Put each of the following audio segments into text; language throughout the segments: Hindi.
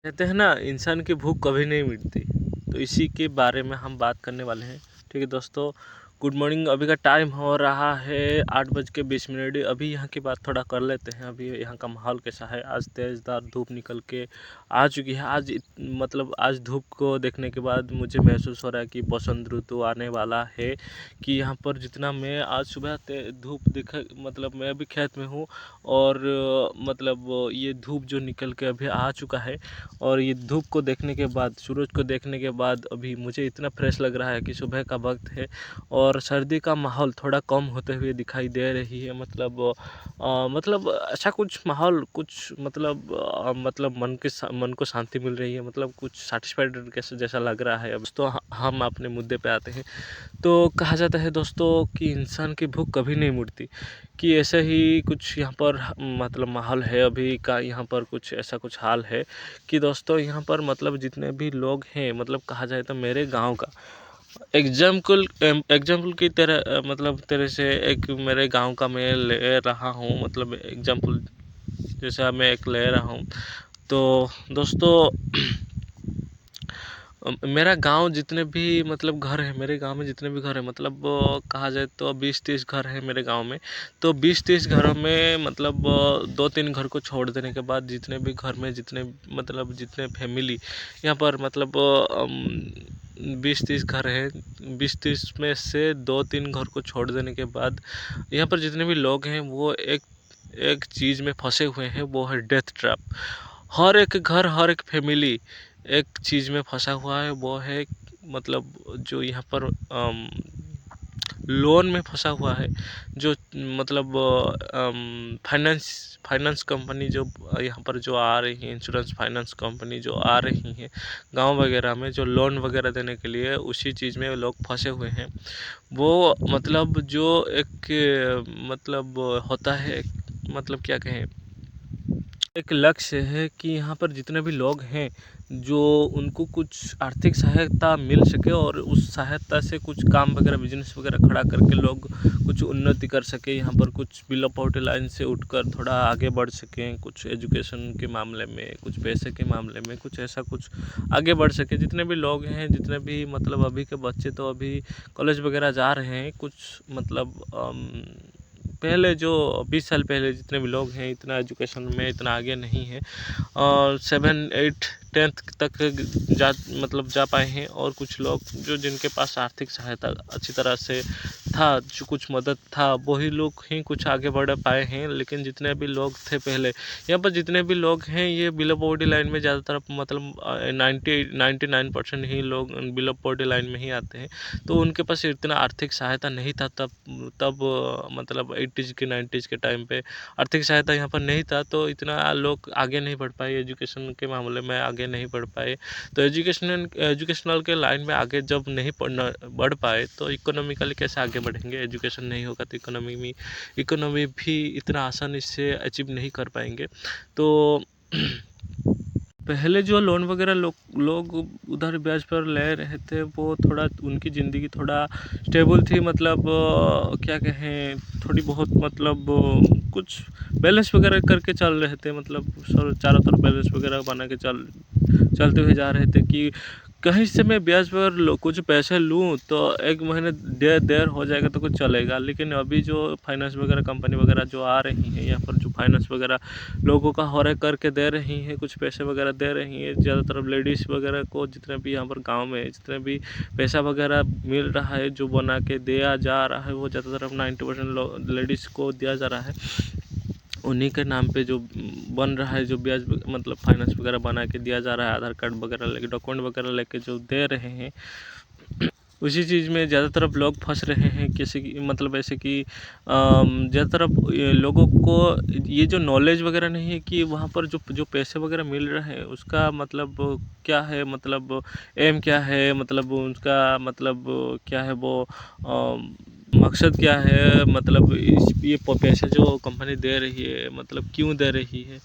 कहते हैं ना, इंसान की भूख कभी नहीं मिटती। तो इसी के बारे में हम बात करने वाले हैं। ठीक है दोस्तों, गुड मॉर्निंग। अभी का टाइम हो रहा है 8:20। अभी यहाँ की बात थोड़ा कर लेते हैं। अभी यहाँ का माहौल कैसा है। आज तेज़दार धूप निकल के आ चुकी है। मतलब आज धूप को देखने के बाद मुझे महसूस हो रहा है कि बसंत ऋतु आने वाला है। कि यहाँ पर जितना मैं आज सुबह धूप दिखा, मतलब मैं अभी खेत में हूँ और मतलब ये धूप जो निकल के अभी आ चुका है और ये धूप को देखने के बाद, सूरज को देखने के बाद अभी मुझे इतना फ्रेश लग रहा है कि सुबह का वक्त है और सर्दी का माहौल थोड़ा कम होते हुए दिखाई दे रही है। मतलब ऐसा कुछ माहौल, कुछ मतलब मन को शांति मिल रही है। मतलब कुछ सेटिस्फाइड कैसे जैसा लग रहा है। अब तो हम अपने मुद्दे पे आते हैं। तो कहा जाता है दोस्तों कि इंसान की भूख कभी नहीं मिटती। कि ऐसे ही कुछ यहाँ पर मतलब माहौल है अभी का। यहाँ पर कुछ ऐसा कुछ हाल है कि दोस्तों यहाँ पर मतलब जितने भी लोग हैं, मतलब कहा जाए तो मेरे गांव का एग्जाम्पल की तरह मतलब तरह से एक मेरे गांव का मैं ले रहा हूँ। मतलब एग्जाम्पल जैसा मैं एक ले रहा हूँ। तो दोस्तों मेरा गांव जितने भी मतलब घर है, मेरे गांव में जितने भी घर है, मतलब कहा जाए तो 20-30 घर है मेरे गांव में। तो 20-30 घरों में मतलब 2-3 घर को छोड़ देने के बाद जितने भी घर में जितने फैमिली यहाँ पर मतलब 20-30 घर है। 20-30 में से 2-3 घर को छोड़ देने के बाद यहाँ पर जितने भी लोग हैं वो एक एक चीज़ में फंसे हुए हैं, वो है डेथ ट्रैप। हर एक घर, हर एक फैमिली एक चीज़ में फंसा हुआ है, वो है मतलब जो यहाँ पर लोन में फंसा हुआ है। जो मतलब फाइनेंस फाइनेंस कंपनी जो यहाँ पर जो आ रही है, इंश्योरेंस फाइनेंस कंपनी जो आ रही है गांव वगैरह में, जो लोन वगैरह देने के लिए उसी चीज़ में लोग फंसे हुए हैं। वो मतलब जो एक मतलब होता है, मतलब क्या कहें, एक लक्ष्य है कि यहाँ पर जितने भी लोग हैं जो उनको कुछ आर्थिक सहायता मिल सके और उस सहायता से कुछ काम वगैरह, बिजनेस वगैरह खड़ा करके लोग कुछ उन्नति कर सके। यहाँ पर कुछ बिलो पॉवर्टी लाइन से उठकर थोड़ा आगे बढ़ सकें, कुछ एजुकेशन के मामले में, कुछ पैसे के मामले में, कुछ ऐसा कुछ आगे बढ़ सके। जितने भी लोग हैं, जितने भी मतलब अभी के बच्चे तो अभी कॉलेज वगैरह जा रहे हैं। कुछ मतलब पहले जो 20 साल पहले जितने भी लोग हैं इतना एजुकेशन में इतना आगे नहीं है और 7-8-10th तक जा पाए हैं। और कुछ लोग जो जिनके पास आर्थिक सहायता अच्छी तरह से था, जो कुछ मदद था, वही लोग ही कुछ आगे बढ़ पाए हैं। लेकिन जितने भी लोग थे पहले, यहाँ पर जितने भी लोग हैं ये बिलो पॉवर्टी लाइन में ज़्यादातर मतलब 99% ही लोग बिलो पॉवर्टी लाइन में ही आते हैं। तो उनके पास इतना आर्थिक सहायता नहीं था तब मतलब 80s के 90s के टाइम पे आर्थिक सहायता यहाँ पर नहीं था। तो इतना लोग आगे नहीं बढ़ पाए, एजुकेशन के मामले में आगे नहीं बढ़ पाए। तो एजुकेशनल के लाइन में आगे जब नहीं बढ़ पाए तो इकोनॉमिकली कैसे आगे बढ़ेंगे। एजुकेशन नहीं होगा तो इकोनॉमी भी इतना आसानी से अचीव नहीं कर पाएंगे। तो पहले जो लोन वगैरह लोग उधर ब्याज पर ले रहे थे वो थोड़ा उनकी ज़िंदगी थोड़ा स्टेबल थी। मतलब क्या कहें, थोड़ी बहुत मतलब कुछ बैलेंस वगैरह करके चल रहे थे। मतलब चारों तरफ बैलेंस वगैरह बना के चलते हुए जा रहे थे कि कहीं से मैं ब्याज पर कुछ पैसे लूँ तो एक महीने देर हो जाएगा तो कुछ चलेगा। लेकिन अभी जो फाइनेंस वगैरह कंपनी वगैरह जो आ रही हैं यहाँ पर, जो फाइनेंस वगैरह लोगों का हो करके दे रही हैं, कुछ पैसे वगैरह दे रही हैं। ज़्यादातर लेडीज़ वगैरह को जितने भी यहाँ पर गांव में जितने भी पैसा वगैरह मिल रहा है, जो बना के दिया जा रहा है, वो ज़्यादातर 90% लेडीज़ को दिया जा रहा है। उन्हीं के नाम पे जो बन रहा है, जो ब्याज मतलब फाइनेंस वगैरह बना के दिया जा रहा है, आधार कार्ड वगैरह लेके, डॉक्यूमेंट वगैरह लेके जो दे रहे हैं, उसी चीज़ में ज़्यादातर लोग फंस रहे हैं। किसी की मतलब ऐसे कि ज़्यादातर लोगों को ये जो नॉलेज वगैरह नहीं है कि वहाँ पर जो जो पैसे वगैरह मिल रहे हैं उसका मतलब क्या है, मतलब एम क्या है, मतलब उनका मतलब क्या है वो मकसद क्या है, मतलब ये पैसे जो कंपनी दे रही है, मतलब क्यों दे रही है,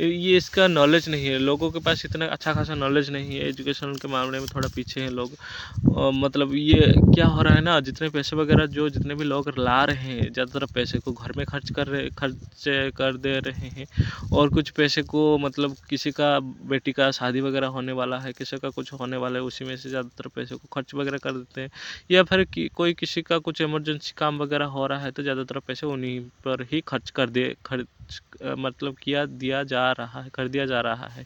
ये इसका नॉलेज नहीं है। लोगों के पास इतना अच्छा खासा नॉलेज नहीं है, एजुकेशन के मामले में थोड़ा पीछे हैं लोग। मतलब ये क्या हो रहा है ना, जितने पैसे वगैरह जो जितने भी लोग ला रहे हैं, ज़्यादातर पैसे को घर में खर्च कर दे रहे हैं, और कुछ पैसे को मतलब किसी का बेटी का शादी वगैरह होने वाला है, किसी का कुछ होने वाला है, उसी में से ज़्यादातर पैसे को खर्च वगैरह कर देते हैं। या फिर कोई किसी का कुछ इमरजेंसी काम वगैरह हो रहा है तो ज़्यादातर पैसे उन्हीं पर ही मतलब कर दिया जा रहा है।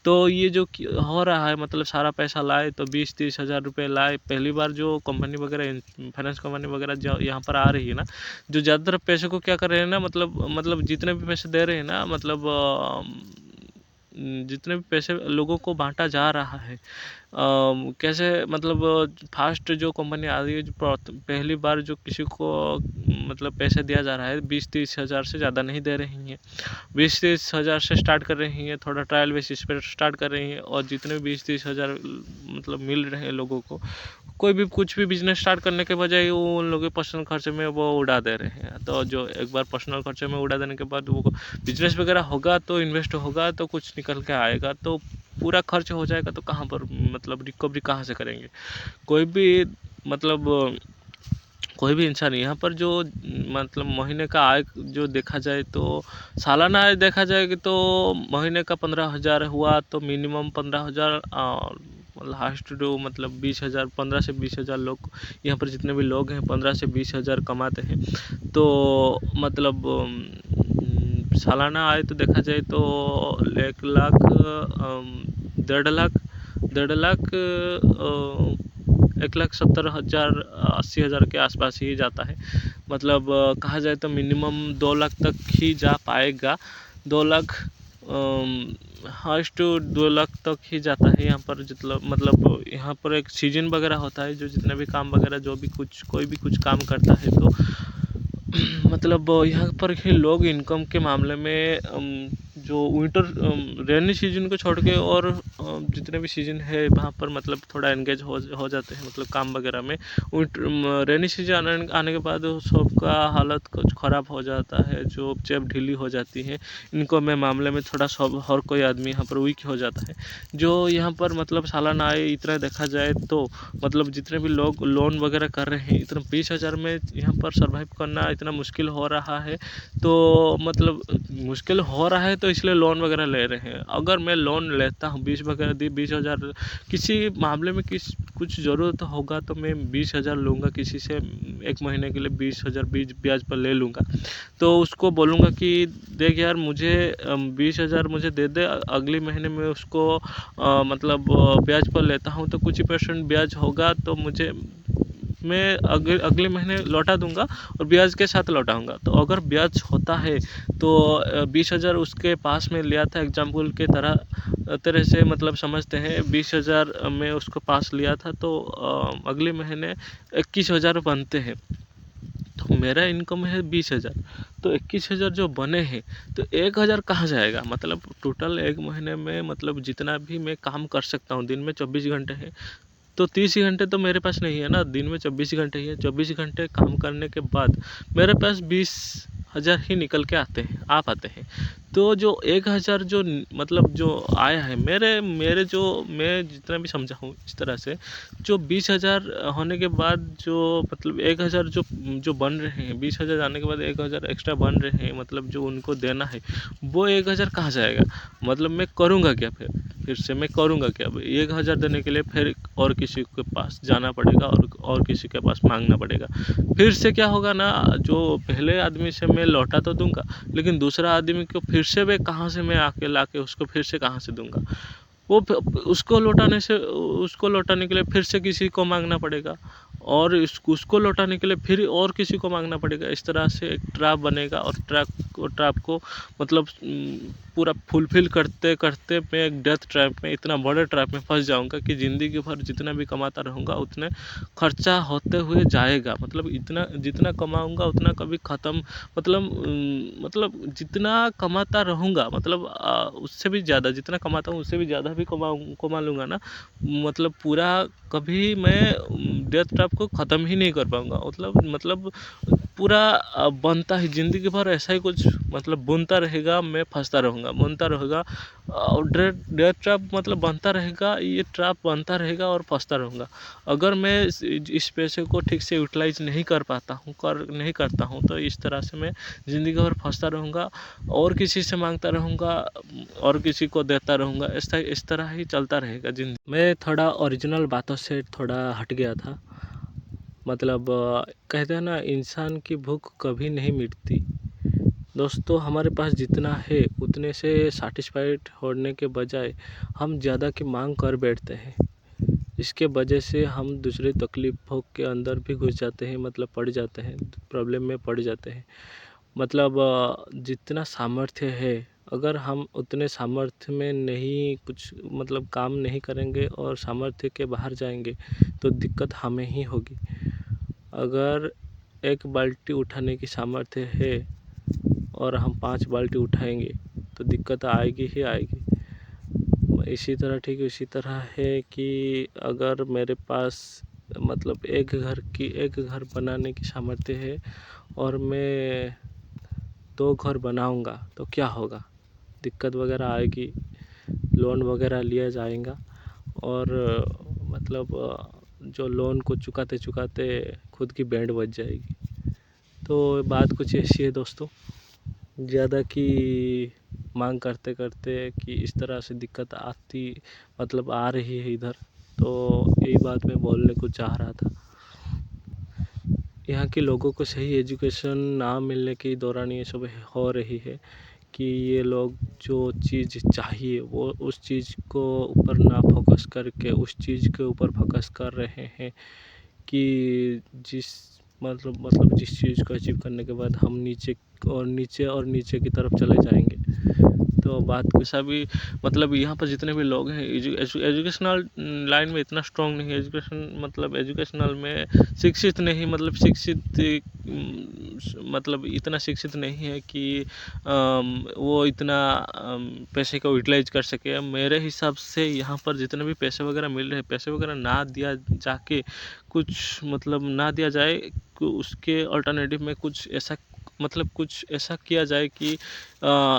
तो ये जो हो रहा है, मतलब सारा पैसा लाए तो 20-30 हज़ार रुपये लाए। पहली बार जो कंपनी वगैरह, फाइनेंस कंपनी वगैरह जो यहाँ पर आ रही है ना, जो ज़्यादातर पैसे को क्या कर रहे हैं ना, मतलब जितने भी पैसे दे रहे हैं ना, मतलब जितने भी पैसे लोगों को बांटा जा रहा है, कैसे, मतलब फास्ट जो कंपनी आ रही है, जो पहली बार जो किसी को मतलब पैसे दिया जा रहा है, 20-30 हज़ार से ज़्यादा नहीं दे रही हैं। 20-30 हज़ार से स्टार्ट कर रही हैं, थोड़ा ट्रायल बेसिस पर स्टार्ट कर रही हैं, और जितने 20-30 हज़ार मतलब मिल रहे हैं लोगों को, कोई भी कुछ भी बिजनेस स्टार्ट करने के बजाय वो उन लोगों के पर्सनल खर्चे में वो उड़ा दे रहे हैं। तो जो एक बार पर्सनल खर्चे में उड़ा देने के बाद वो बिजनेस वगैरह होगा तो इन्वेस्ट होगा तो कुछ निकल के आएगा, तो पूरा खर्च हो जाएगा तो कहाँ पर मतलब रिकवरी कहाँ से करेंगे। कोई भी मतलब कोई भी इंसान यहाँ पर जो मतलब महीने का आय जो देखा जाए तो सालाना आय देखा जाएगा तो महीने का 15,000 हुआ तो मिनिमम 15,000, और लास्ट जो मतलब 20,000, 15 से 20,000 लोग यहाँ पर जितने भी लोग हैं 15 से 20,000 कमाते हैं। तो मतलब सालाना आय तो देखा जाए तो 1,00,000, 1.5 लाख, 1.5 लाख, 1,70,000, 80,000 के आसपास ही जाता है। मतलब कहा जाए तो मिनिमम 2 लाख तक ही जा पाएगा। 2 लाख हाईएस्ट टू 2 लाख तक ही जाता है यहाँ पर। मतलब यहाँ पर एक सीजन वगैरह होता है, जो जितने भी काम वगैरह जो भी कुछ कोई भी कुछ काम करता है तो मतलब यहाँ पर के लोग इनकम के मामले में जो विंटर रेनी सीजन को छोड़ के और जितने भी सीजन है वहाँ पर मतलब थोड़ा एंगेज हो जाते हैं, मतलब काम वगैरह में। रेनी सीजन आने के बाद सबका हालत कुछ ख़राब हो जाता है, जो जेब ढीली हो जाती है, इनकम में मामले में थोड़ा सब हर कोई आदमी यहाँ पर वीक हो जाता है। जो यहाँ पर मतलब सालाना आय इतना देखा जाए तो मतलब जितने भी लोग लोन वगैरह कर रहे हैं, इतना 20,000 में यहाँ पर सर्वाइव करना इतना मुश्किल हो रहा है। तो मतलब मुश्किल हो रहा है तो इसलिए लोन वगैरह ले रहे हैं। अगर मैं लोन लेता हूँ 20,000 किसी मामले में कुछ ज़रूरत होगा तो मैं 20,000 लूँगा किसी से, एक महीने के लिए 20,000 ब्याज पर ले लूँगा। तो उसको बोलूँगा कि देख यार मुझे 20,000 मुझे दे दे, अगले महीने में उसको मतलब ब्याज पर लेता हूँ तो कुछ ही % ब्याज होगा, तो मैं अगले महीने लौटा दूंगा और ब्याज के साथ लौटाऊंगा। तो अगर ब्याज होता है तो 20,000 उसके पास में लिया था, एग्जाम्पल के तरह से मतलब समझते हैं, 20,000 में उसको पास लिया था तो अगले महीने 21,000 बनते हैं। तो मेरा इनकम है 20,000, तो 21,000 जो बने हैं तो 1,000 कहाँ जाएगा। मतलब टोटल एक महीने में मतलब जितना भी मैं काम कर सकता हूँ, दिन में 24 घंटे हैं तो 30 घंटे तो मेरे पास नहीं है ना, दिन में 24 घंटे ही है। 24 घंटे काम करने के बाद मेरे पास 20,000 ही निकल के आ पाते हैं। तो जो 1,000 जो मतलब जो आया है मेरे जो मैं जितना भी समझा हूँ इस तरह से, जो 20,000 होने के बाद जो मतलब 1,000 जो बन रहे हैं, 20,000 आने के बाद 1,000 एक्स्ट्रा बन रहे हैं, मतलब जो उनको देना है वो 1,000 कहाँ जाएगा। मतलब मैं करूँगा क्या फिर से मैं करूँगा क्या। 1,000 देने के लिए फिर और किसी के पास जाना पड़ेगा और किसी के पास मांगना पड़ेगा। फिर से क्या होगा ना, जो पहले आदमी से मैं लौटा तो दूंगा, लेकिन दूसरा आदमी को फिर से मैं कहाँ से मैं आके लाके उसको फिर से कहाँ से दूंगा। वो उसको लौटाने के लिए फिर से किसी को मांगना पड़ेगा, और उसको लौटाने के लिए फिर और किसी को मांगना पड़ेगा। इस तरह से एक ट्रैप बनेगा, और ट्रैप को मतलब पूरा फुलफ़िल करते करते मैं एक डेथ ट्रैप में, इतना बड़े ट्रैप में फंस जाऊंगा कि ज़िंदगी भर जितना भी कमाता रहूँगा उतने खर्चा होते हुए जाएगा। मतलब इतना जितना कमाऊंगा उतना कभी ख़त्म, मतलब जितना कमाता रहूँगा, मतलब उससे भी ज़्यादा जितना कमाता हूँ उससे भी ज़्यादा भी कमा लूँगा ना, मतलब पूरा कभी मैं डेथ ट्रैप को ख़त्म ही नहीं कर पाऊँगा। मतलब पूरा बनता ही ज़िंदगी भर ऐसा ही कुछ मतलब बुनता रहेगा, मैं फंसता रहूँगा, बुनता रहेगा और डेथ ट्रैप मतलब बनता रहेगा, ये ट्रैप बनता रहेगा और फंसता रहूँगा। अगर मैं इस पैसे को ठीक से यूटिलाइज नहीं कर पाता हूँ, नहीं करता हूँ, तो इस तरह से मैं ज़िंदगी भर फंसता रहूँगा और किसी से मांगता रहूँगा और किसी को देता रहूँगा। इस तरह ही चलता रहेगा ज़िंदगी। मैं थोड़ा ओरिजिनल बातों से थोड़ा हट गया था। मतलब कहते हैं ना, इंसान की भूख कभी नहीं मिटती। दोस्तों, हमारे पास जितना है उतने से सैटिस्फाइड होने के बजाय हम ज़्यादा की मांग कर बैठते हैं। इसके वजह से हम दूसरी तकलीफ़ों के अंदर भी घुस जाते हैं, मतलब पड़ जाते हैं, प्रॉब्लम में पड़ जाते हैं। मतलब जितना सामर्थ्य है, अगर हम उतने सामर्थ्य में नहीं कुछ मतलब काम नहीं करेंगे और सामर्थ्य के बाहर जाएंगे तो दिक्कत हमें ही होगी। अगर एक बाल्टी उठाने की सामर्थ्य है और हम 5 बाल्टी उठाएंगे तो दिक्कत आएगी ही आएगी। इसी तरह है कि अगर मेरे पास मतलब एक घर बनाने की सामर्थ्य है और मैं 2 घर बनाऊंगा तो क्या होगा, दिक्कत वगैरह आएगी, लोन वगैरह लिया जाएगा और मतलब जो लोन को चुकाते चुकाते खुद की बैंड बज जाएगी। तो बात कुछ ऐसी है दोस्तों, ज़्यादा की मांग करते करते कि इस तरह से दिक्कत आती मतलब आ रही है इधर। तो यही बात मैं बोलने को चाह रहा था। यहाँ के लोगों को सही एजुकेशन ना मिलने के दौरान ये सब हो रही है कि ये लोग जो चीज़ चाहिए वो उस चीज़ को ऊपर ना फोकस करके उस चीज़ के ऊपर फोकस कर रहे हैं कि जिस मतलब जिस चीज़ को अचीव करने के बाद हम नीचे की तरफ चले जाएंगे। तो बात ऐसा भी मतलब यहाँ पर जितने भी लोग हैं एजुकेशनल लाइन में इतना स्ट्रॉन्ग नहीं है, एजुकेशनल में शिक्षित नहीं, मतलब इतना शिक्षित नहीं है कि वो इतना पैसे को यूटिलाइज कर सके। मेरे हिसाब से यहाँ पर जितने भी पैसे वगैरह मिल रहे हैं, पैसे वगैरह ना दिया जाके कुछ मतलब ना दिया जाए, उसके अल्टरनेटिव में कुछ ऐसा किया जाए कि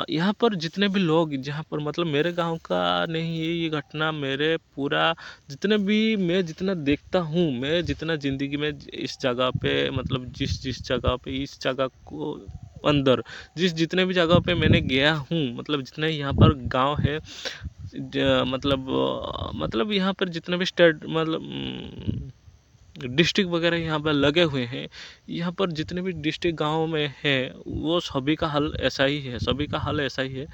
यहाँ पर जितने भी लोग, जहाँ पर मतलब मेरे गांव का नहीं है ये घटना, मेरे पूरा जितने भी मैं जितना देखता हूँ, मैं जितना ज़िंदगी में इस जगह पे मतलब जिस जगह पे इस जगह को अंदर जितने भी जगह पे मैंने गया हूँ, मतलब जितने यहाँ पर गांव है, मतलब यहाँ पर जितने भी स्टेट मतलब डिस्ट्रिक्ट वगैरह यहाँ पर लगे हुए हैं, यहाँ पर जितने भी डिस्ट्रिक्ट गाँव में हैं वो सभी का हाल ऐसा ही है।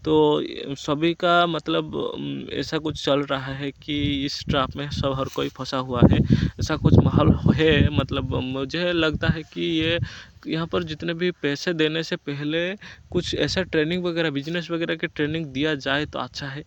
तो सभी का मतलब ऐसा कुछ चल रहा है कि इस ट्रैप में सब हर कोई फंसा हुआ है, ऐसा कुछ माहौल है। मतलब मुझे लगता है कि ये यहाँ पर जितने भी पैसे देने से पहले कुछ ऐसा ट्रेनिंग वगैरह, बिजनेस वगैरह की ट्रेनिंग दिया जाए तो अच्छा है।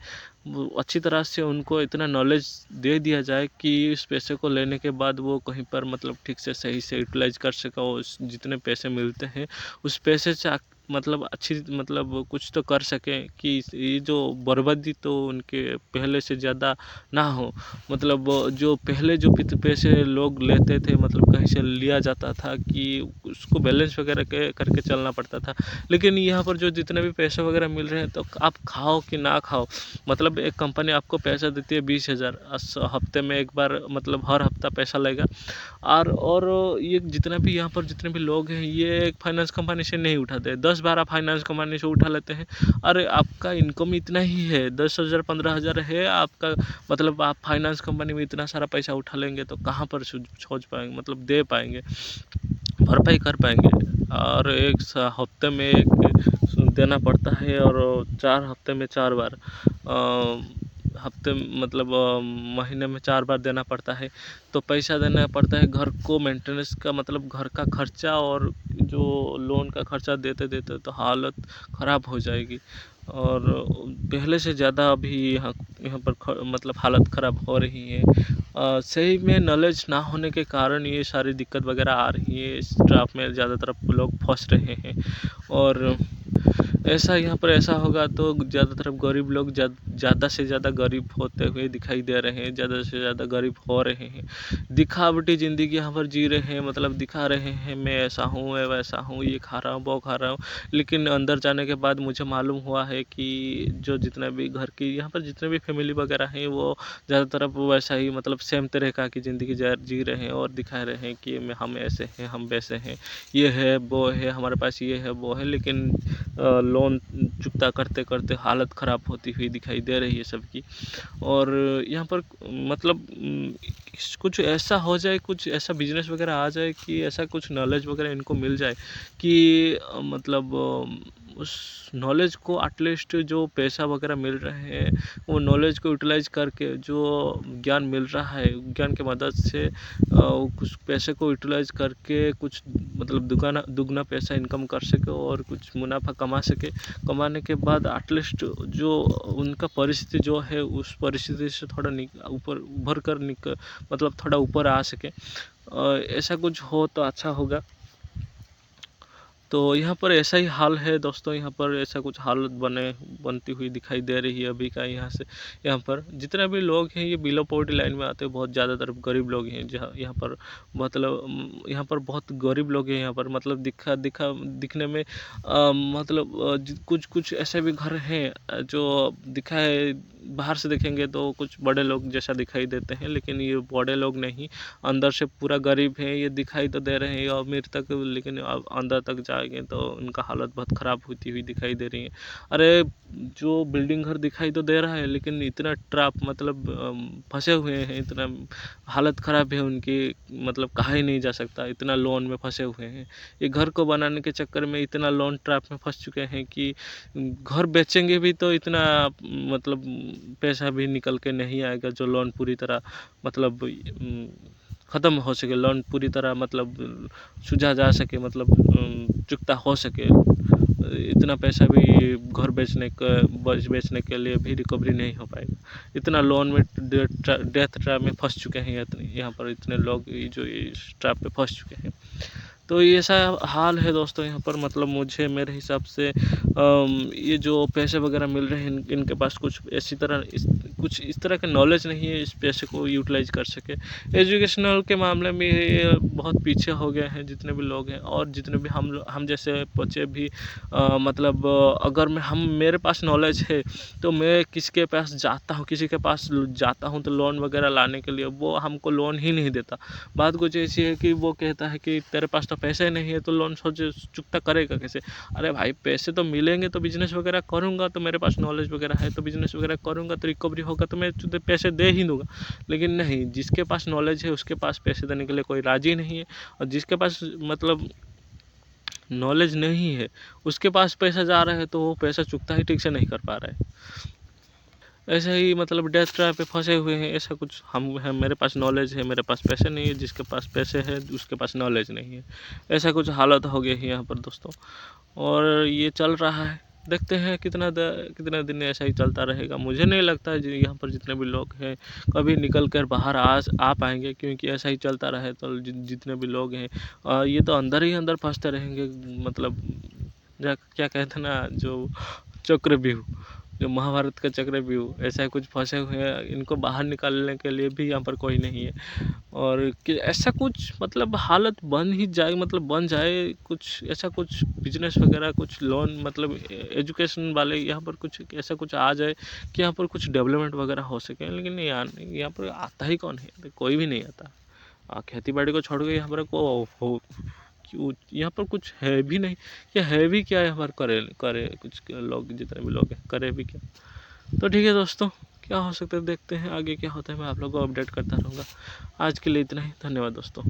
अच्छी तरह से उनको इतना नॉलेज दे दिया जाए कि इस पैसे को लेने के बाद वो कहीं पर मतलब ठीक से सही से यूटिलाइज कर सके, और जितने पैसे मिलते हैं उस पैसे से मतलब अच्छी मतलब कुछ तो कर सकें कि ये जो बर्बादी तो उनके पहले से ज़्यादा ना हो। मतलब जो पहले जो पैसे लोग लेते थे, मतलब कहीं से लिया जाता था कि उसको बैलेंस वगैरह करके चलना पड़ता था, लेकिन यहाँ पर जो जितने भी पैसे वगैरह मिल रहे हैं तो आप खाओ कि ना खाओ, मतलब एक कंपनी आपको पैसा देती है 20,000 हफ्ते में एक बार, मतलब हर हफ्ता पैसा लेगा। और ये जितना भी यहाँ पर जितने भी लोग हैं ये एक फाइनेंस कंपनी से नहीं उठाते, 10-12 फाइनेंस कंपनी से उठा लेते हैं। अरे आपका इनकम इतना ही है, 10,000 15,000 है आपका, मतलब आप फाइनेंस कंपनी में इतना सारा पैसा उठा लेंगे तो कहाँ पर सोच पाएंगे, मतलब दे पाएंगे, भरपाई कर पाएंगे। और एक हफ्ते में एक देना पड़ता है और 4 हफ्ते में 4 बार हफ्ते मतलब महीने में 4 बार देना पड़ता है। तो पैसा देना पड़ता है घर को, मेंटेनेंस का मतलब घर का खर्चा और जो लोन का खर्चा देते देते तो हालत ख़राब हो जाएगी। और पहले से ज़्यादा अभी यहाँ यहाँ पर मतलब हालत ख़राब हो रही है। सही में नॉलेज ना होने के कारण ये सारी दिक्कत वगैरह आ रही है। इस ट्रैप में ज़्यादातर लोग फंस रहे हैं और ऐसा यहाँ पर ऐसा होगा तो ज़्यादातर गरीब लोग ज़्यादा से ज़्यादा गरीब होते हुए दिखाई दे रहे हैं, ज़्यादा से ज़्यादा गरीब हो रहे हैं। दिखावटी ज़िंदगी यहाँ पर जी रहे हैं, मतलब दिखा रहे हैं मैं ऐसा हूँ, मैं वैसा हूँ, ये खा रहा हूँ, वो खा रहा हूँ। लेकिन अंदर जाने के बाद मुझे मालूम हुआ है कि जो जितना भी घर की यहाँ पर जितने भी फैमिली वगैरह हैं वो ज़्यादातर अब वैसा ही मतलब सेम तरीक़ा की ज़िंदगी जी रहे हैं और दिखा रहे हैं कि हम ऐसे हैं, हम वैसे हैं, ये है वो है, हमारे पास ये है वो है। लेकिन लोन चुकता करते करते हालत ख़राब होती हुई दिखाई दे रही है सबकी। और यहाँ पर मतलब कुछ ऐसा हो जाए, कुछ ऐसा बिजनेस वगैरह आ जाए कि ऐसा कुछ नॉलेज वगैरह इनको मिल जाए कि मतलब उस नॉलेज को एटलीस्ट जो पैसा वगैरह मिल रहे हैं वो नॉलेज को यूटिलाइज करके जो ज्ञान मिल रहा है, ज्ञान की मदद से कुछ पैसे को यूटिलाइज करके कुछ मतलब दुगना पैसा इनकम कर सके और कुछ मुनाफा कमा सके। कमाने के बाद एटलीस्ट जो उनका परिस्थिति जो है उस परिस्थिति से थोड़ा ऊपर उभर कर मतलब थोड़ा ऊपर आ सके। ऐसा कुछ हो तो अच्छा होगा। तो यहाँ पर ऐसा ही हाल है दोस्तों, यहाँ पर ऐसा कुछ हालत बनती हुई दिखाई दे रही है अभी का। यहाँ पर जितने भी लोग हैं ये बिलो पॉवर्टी लाइन में आते हैं, बहुत ज़्यादातर गरीब लोग हैं। जहाँ यहाँ पर मतलब यहाँ पर बहुत गरीब लोग हैं। यहाँ पर मतलब दिखने में मतलब कुछ कुछ ऐसे भी घर हैं जो दिखा है, बाहर से देखेंगे तो कुछ बड़े लोग जैसा दिखाई देते हैं, लेकिन ये बड़े लोग नहीं, अंदर से पूरा गरीब है। ये दिखाई तो दे रहे हैं अमीर तक, लेकिन अब अंदर तक जाएंगे तो उनका हालत बहुत ख़राब होती हुई दिखाई दे रही है। अरे जो बिल्डिंग घर दिखाई तो दे रहा है, लेकिन इतना ट्रैप मतलब फंसे हुए हैं, इतना हालत ख़राब है उनकी, मतलब कहा ही नहीं जा सकता, इतना लोन में फंसे हुए हैं। ये घर को बनाने के चक्कर में इतना लोन ट्रैप में फंस चुके हैं कि घर बेचेंगे भी तो इतना मतलब पैसा भी निकल के नहीं आएगा जो लोन पूरी तरह मतलब ख़त्म हो सके, लोन पूरी तरह मतलब सुझा जा सके, मतलब चुकता हो सके। इतना पैसा भी घर बेचने के लिए भी रिकवरी नहीं हो पाएगा। इतना लोन में डेथ ट्रैप में फंस चुके हैं यहाँ पर इतने लोग जो इस ट्रैप पे फंस चुके हैं। तो ये ऐसा हाल है दोस्तों यहाँ पर। मतलब मुझे मेरे हिसाब से ये जो पैसे वगैरह मिल रहे हैं इनके पास कुछ कुछ इस तरह का नॉलेज नहीं है इस पैसे को यूटिलाइज कर सके। एजुकेशनल के मामले में ये बहुत पीछे हो गए हैं जितने भी लोग हैं। और जितने भी हम जैसे बच्चे भी मतलब अगर मेरे पास नॉलेज है तो मैं किसी के पास जाता हूँ तो लोन वगैरह लाने के लिए वो हमको लोन ही नहीं देता। बात कुछ ऐसी है कि वो कहता है कि तेरे पास तो पैसे नहीं है तो लोन चुकता करेगा कैसे। अरे भाई पैसे तो मिलेंगे तो बिजनेस वगैरह करूँगा, तो मेरे पास नॉलेज वगैरह है तो बिजनेस वगैरह करूँगा तो रिकवरी होगा तो मैं तुझे पैसे दे ही दूँगा। लेकिन नहीं, जिसके पास नॉलेज है उसके पास पैसे देने के लिए कोई राजी नहीं है, और जिसके पास मतलब नॉलेज नहीं है उसके पास पैसा जा रहा है तो वो पैसा चुकता ही ठीक से नहीं कर पा रहा है। ऐसे ही मतलब डेथ ट्रैप पे फंसे हुए हैं। ऐसा कुछ मेरे पास नॉलेज है, मेरे पास पैसे नहीं है, जिसके पास पैसे है उसके पास नॉलेज नहीं है। ऐसा कुछ हालत हो गई है यहाँ पर दोस्तों, और ये चल रहा है। देखते हैं कितना दिन ऐसा ही चलता रहेगा। मुझे नहीं लगता है यहाँ पर जितने भी लोग हैं कभी निकल कर बाहर आ पाएंगे, क्योंकि ऐसा ही चलता रहे तो जितने भी लोग हैं ये तो अंदर ही अंदर फंसते रहेंगे। मतलब क्या कहते हैं ना, जो चक्रव्यूह, जो महाभारत का चक्रव्यूह, ऐसा कुछ फंसे हुए हैं। इनको बाहर निकालने के लिए भी यहाँ पर कोई नहीं है। और कि ऐसा कुछ मतलब हालत बन जाए कुछ ऐसा, कुछ बिजनेस वगैरह, कुछ लोन मतलब एजुकेशन वाले यहाँ पर कुछ ऐसा कुछ आ जाए कि यहाँ पर कुछ डेवलपमेंट वगैरह हो सके। लेकिन यहाँ पर आता ही कौन है, कोई भी नहीं आता। खेती बाड़ी को छोड़ के यहाँ पर यहाँ पर कुछ है भी नहीं। या है भी क्या यहाँ पर करे कुछ लोग, जितने भी लोग हैं करे भी क्या। तो ठीक है दोस्तों, क्या हो सकता है देखते हैं आगे क्या होता है। मैं आप लोगों को अपडेट करता रहूँगा। आज के लिए इतना ही, धन्यवाद दोस्तों।